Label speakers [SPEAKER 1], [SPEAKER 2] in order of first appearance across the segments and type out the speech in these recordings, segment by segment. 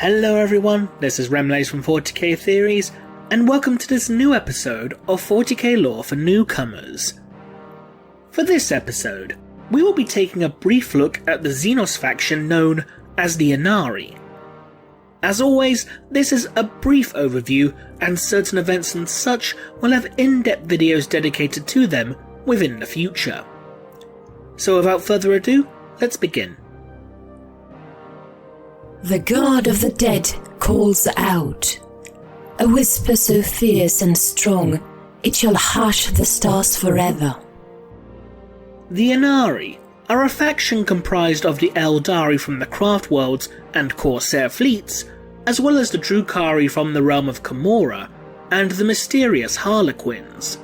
[SPEAKER 1] Hello everyone, this is Remlays from 40k Theories, and welcome to this new episode of 40k Lore for Newcomers. For this episode, we will be taking a brief look at the Xenos faction known as the Ynnari. As always, this is a brief overview, and certain events and such will have in-depth videos dedicated to them within the future. So without further ado, let's begin.
[SPEAKER 2] The guard of the dead calls out. A whisper so fierce and strong, it shall hush the stars forever.
[SPEAKER 1] The Ynnari are a faction comprised of the Eldari from the Craft Worlds and Corsair fleets, as well as the Drukhari from the realm of Camorra and the mysterious Harlequins.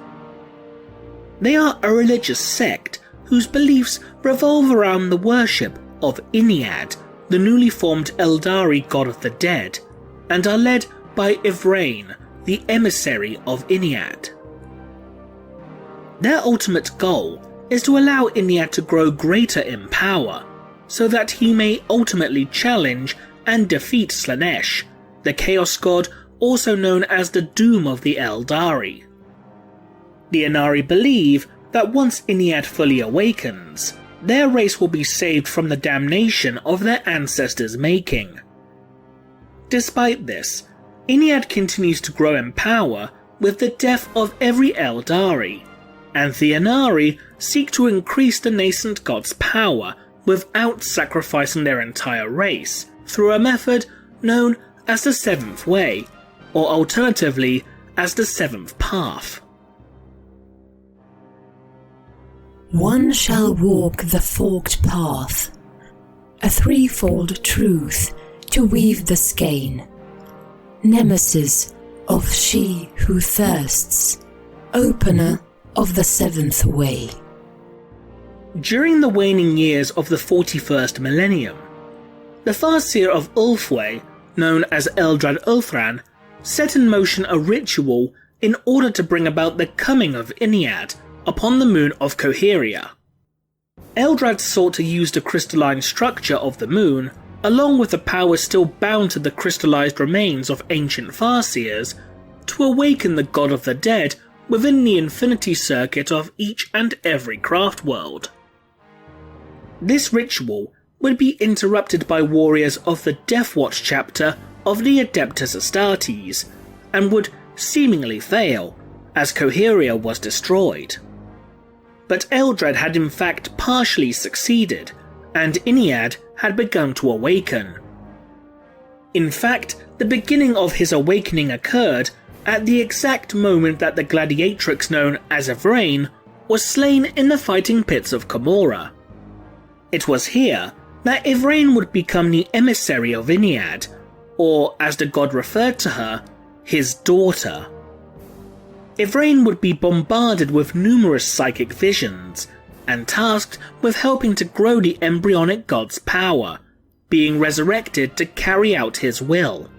[SPEAKER 1] They are a religious sect whose beliefs revolve around the worship of Ynnari, the newly formed Eldari god of the dead, and are led by Ynnari, the Emissary of Ynnari. Their ultimate goal is to allow Ynnari to grow greater in power, so that he may ultimately challenge and defeat Slaanesh, the Chaos God also known as the Doom of the Eldari. The Ynnari believe that once Ynnari fully awakens, their race will be saved from the damnation of their ancestors' making. Despite this, Ynnari continues to grow in power with the death of every Eldari, and the Ynnari seek to increase the nascent god's power without sacrificing their entire race through a method known as the Seventh Way, or alternatively as the Seventh Path.
[SPEAKER 2] One shall walk the forked path, a threefold truth to weave the skein, nemesis of she who thirsts, opener of the seventh way.
[SPEAKER 1] During the waning years of the 41st millennium, the Farseer of Ulthwé, known as Eldrad Ulthran, set in motion a ritual in order to bring about the coming of Ynnari upon the moon of Coheria. Eldrad sought to use the crystalline structure of the moon, along with the power still bound to the crystallized remains of ancient Farseers, to awaken the god of the dead within the infinity circuit of each and every craft world. This ritual would be interrupted by warriors of the Deathwatch chapter of the Adeptus Astartes, and would seemingly fail, as Coheria was destroyed. But Eldrad had in fact partially succeeded, and Ynnari had begun to awaken. In fact, the beginning of his awakening occurred at the exact moment that the gladiatrix known as Ynnari was slain in the fighting pits of Camorra. It was here that Ynnari would become the emissary of Ynnari, or as the god referred to her, his daughter. Ynnari would be bombarded with numerous psychic visions, and tasked with helping to grow the embryonic god's power, being resurrected to carry out his will.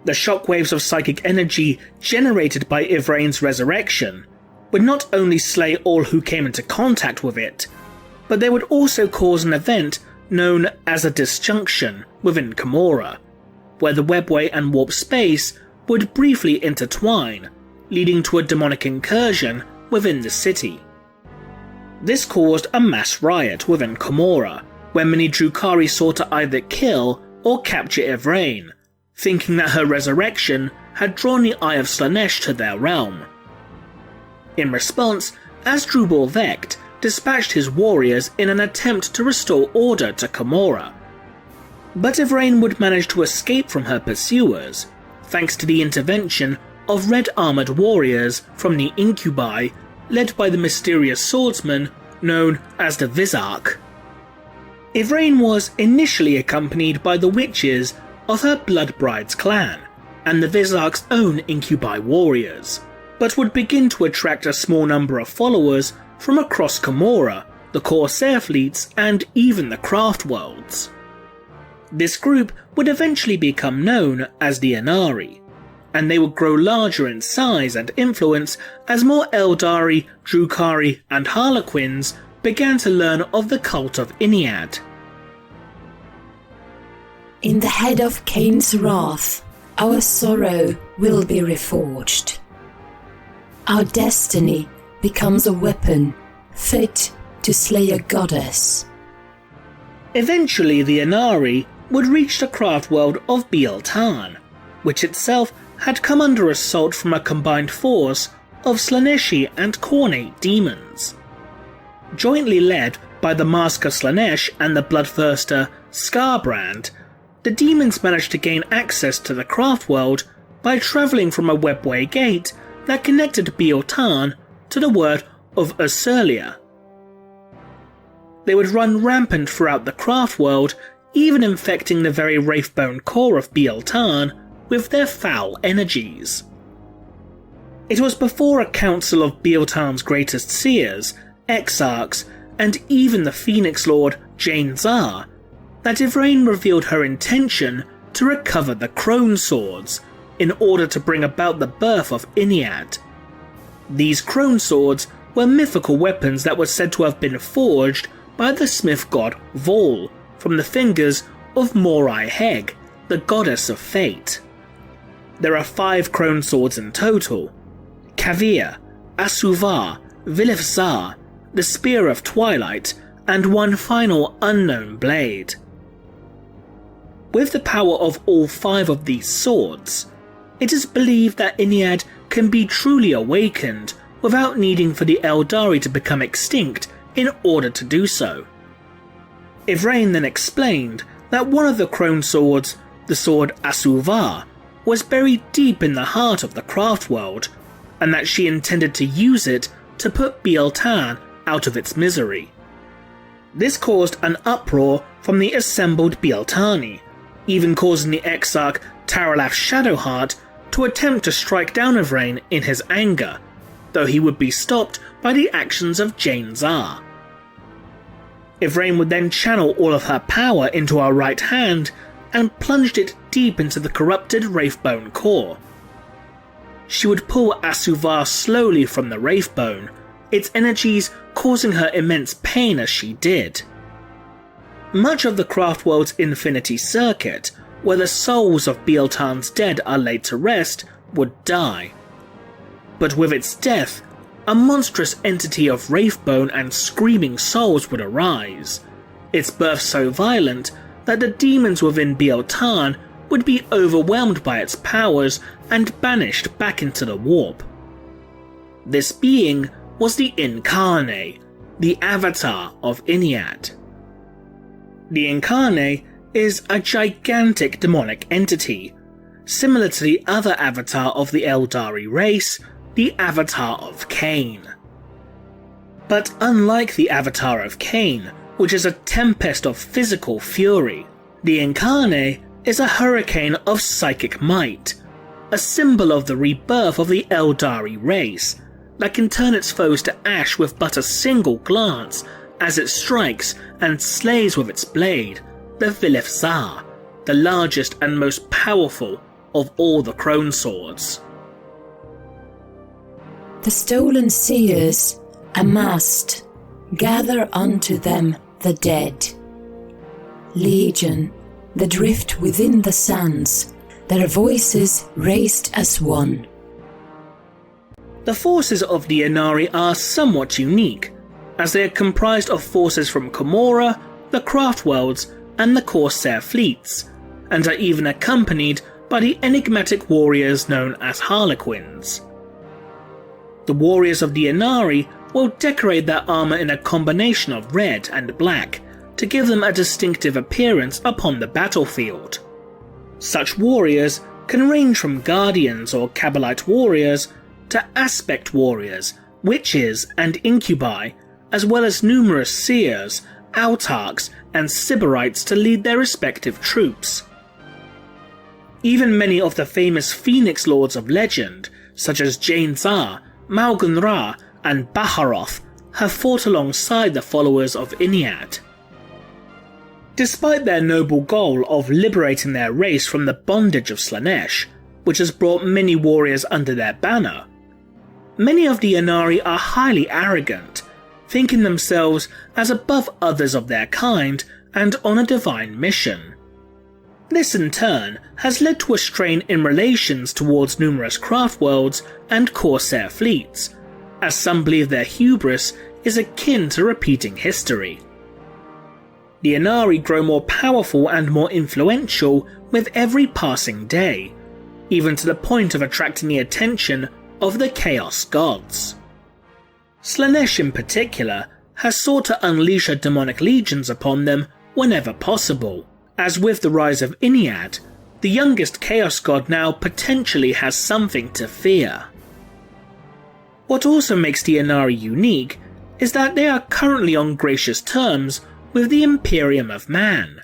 [SPEAKER 1] The shockwaves of psychic energy generated by Ynnari's resurrection would not only slay all who came into contact with it, but they would also cause an event known as a disjunction within Camorra, where the webway and warp space would briefly intertwine, leading to a demonic incursion within the city. This caused a mass riot within Camorra, where many Drukhari sought to either kill or capture Ynnari, thinking that her resurrection had drawn the eye of Slaanesh to their realm. In response, Asdrubal Vect dispatched his warriors in an attempt to restore order to Camorra. But Ynnari would manage to escape from her pursuers, thanks to the intervention of red-armoured warriors from the Incubi, led by the mysterious swordsman known as the Vizark. Ynnari was initially accompanied by the witches of her Bloodbride's clan, and the Vizark's own Incubi warriors, but would begin to attract a small number of followers from across Camorra, the Corsair fleets, and even the Craft Worlds. This group would eventually become known as the Ynnari, and they would grow larger in size and influence as more Eldari, Drukhari, and Harlequins began to learn of the cult of Ynnari.
[SPEAKER 2] In the head of Cain's wrath, our sorrow will be reforged. Our destiny becomes a weapon fit to slay a goddess.
[SPEAKER 1] Eventually the Ynnari would reach the craft world of Biel-Tan, which itself had come under assault from a combined force of Slaaneshi and Khornate demons. Jointly led by the Masker Slaanesh and the Bloodthirster Skarbrand, the demons managed to gain access to the craft world by travelling from a webway gate that connected Biel-Tan to the world of Ursulia. They would run rampant throughout the craft world, even infecting the very Wraithbone core of Biel-Tan with their foul energies. It was before a council of Biel-Tan's greatest seers, exarchs, and even the Phoenix Lord Jane Zar that Yvraine revealed her intention to recover the Crone Swords in order to bring about the birth of Ynnari. These Crone Swords were mythical weapons that were said to have been forged by the smith god Vol from the fingers of Morai Heg, the goddess of fate. There are 5 Crone Swords in total: Kavir, Asuvar, Vilifzar, the Spear of Twilight, and one final unknown blade. With the power of all 5 of these swords, it is believed that Ynnari can be truly awakened without needing for the Eldari to become extinct in order to do so. Yvraine then explained that one of the Crone Swords, the sword Asuvar, was buried deep in the heart of the craft world, and that she intended to use it to put Biel-Tan out of its misery. This caused an uproar from the assembled Biel-Tani, even causing the Exarch Taralaf Shadowheart to attempt to strike down Yvraine in his anger, though he would be stopped by the actions of Jane Zar. Yvraine would then channel all of her power into her right hand and plunged it deep into the corrupted Wraithbone core. She would pull Asuvar slowly from the Wraithbone, its energies causing her immense pain as she did. Much of the Craftworld's Infinity Circuit, where the souls of Biel-Tan's dead are laid to rest, would die. But with its death, a monstrous entity of Wraithbone and screaming souls would arise, its birth so violent that the demons within Biel-Tan would be overwhelmed by its powers and banished back into the warp. This being was the Incarnate, the avatar of Ynnari. The Incarnate is a gigantic demonic entity, similar to the other avatar of the Eldari race, the Avatar of Cain. But unlike the Avatar of Cain, which is a tempest of physical fury, the Incarnate is a hurricane of psychic might, a symbol of the rebirth of the Eldari race, that can turn its foes to ash with but a single glance as it strikes and slays with its blade the Vilifzar, the largest and most powerful of all the Crone Swords.
[SPEAKER 2] The stolen seers, amassed, gather unto them the dead. Legion, the drift within the sands, their voices raised as one.
[SPEAKER 1] The forces of the Ynnari are somewhat unique, as they are comprised of forces from Commora, the Craftworlds, and the Corsair fleets, and are even accompanied by the enigmatic warriors known as Harlequins. The warriors of the Ynnari will decorate their armour in a combination of red and black to give them a distinctive appearance upon the battlefield. Such warriors can range from guardians or Kabbalite warriors to aspect warriors, witches and incubi, as well as numerous seers, autarchs and sybarites to lead their respective troops. Even many of the famous Phoenix Lords of legend, such as Jane Zar, Malgun Ra and Baharoth, have fought alongside the followers of Ynnari. Despite their noble goal of liberating their race from the bondage of Slaanesh, which has brought many warriors under their banner, many of the Ynnari are highly arrogant, thinking themselves as above others of their kind and on a divine mission. This in turn has led to a strain in relations towards numerous craft worlds and corsair fleets, as some believe their hubris is akin to repeating history. The Ynnari grow more powerful and more influential with every passing day, even to the point of attracting the attention of the Chaos Gods. Slaanesh in particular has sought to unleash her demonic legions upon them whenever possible, as with the rise of Ynnari, the youngest Chaos God now potentially has something to fear. What also makes the Ynnari unique is that they are currently on gracious terms with the Imperium of Man.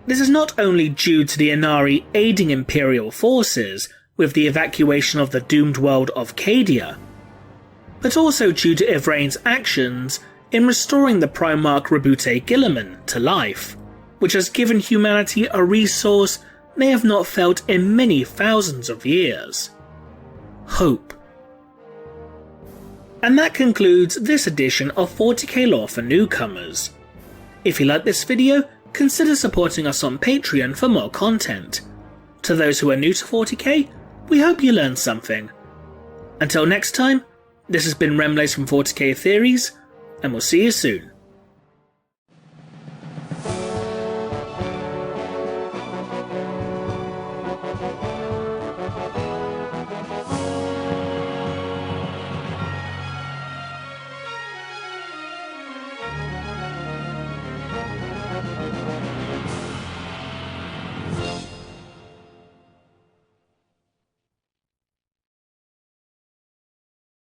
[SPEAKER 1] This is not only due to the Ynnari aiding Imperial forces with the evacuation of the doomed world of Cadia, but also due to Ivrain's actions in restoring the Primarch Rabute Guilliman to life, which has given humanity a resource they have not felt in many thousands of years: hope. And that concludes this edition of 40k Lore for Newcomers. If you like this video, consider supporting us on Patreon for more content. To those who are new to 40k, we hope you learned something. Until next time, this has been Remlace from 40k Theories, and we'll see you soon.